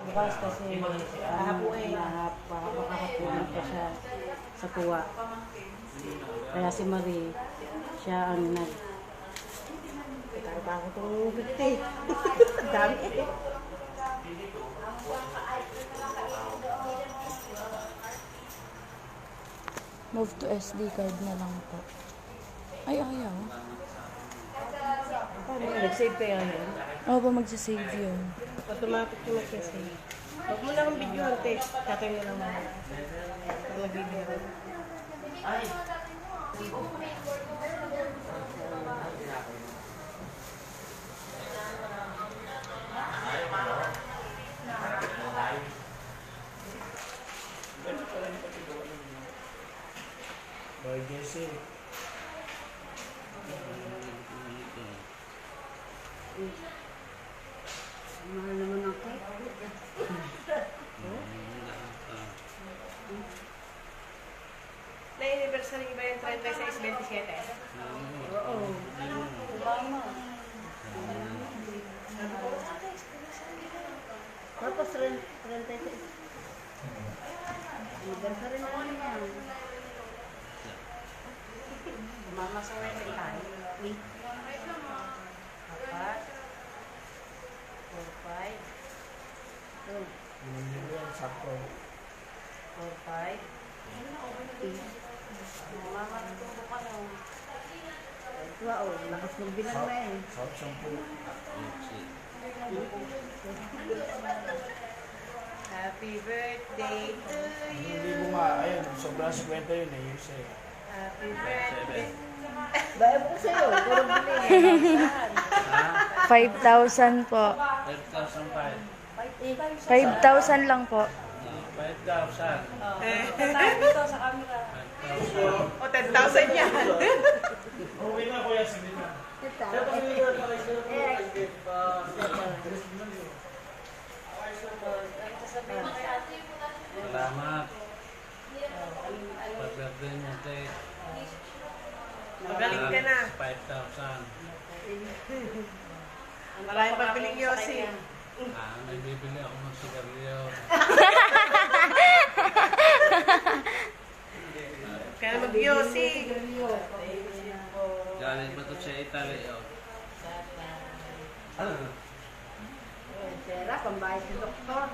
Bukas kasi makakapunan pa siya sa kuwa. Kaya si Marie, siya ang Takot ako itong 50. Dami. Move to SD card na lang po. Ay, ayaw. Paano? Nag-save kayo yan? Oo po, magsasave yun. Automatic yung mag-save. Huwag mo na akong video ante. Tatay mo naman. Nag-video. Ay! Boy Jesse. Mahal naman ako. Na-anniversary ba yung 36-27? Oo. Mama. Tapos 36. Anniversary na naman yan. Mama sa wedding tayo. Wait. Apat. 4, 5. Oh. Sakto. 4, 5. Mama, natuto ka na. Wow, lakas magbilang na eh. South Shampoo. Happy birthday to you. Hindi mo nga, ayun, sobrang 50 yun eh, yung sa'yo. Happy birthday. Bayo po sa'yo, puro bili. 5,000 po. 5,000 lang po. 5,000. Tayo dito sa camera. O, 10,000 yan. Okay na kuya, sige na. Salamat. Pag-birthday mo, te. Magaling ka na. 5,000. Maraming pagbiling Yossi. May bibili ako ng sigarilyo. Kaya mag-Yossi. Galing ba ito sa Italy? Pera, pambayad ng doktor.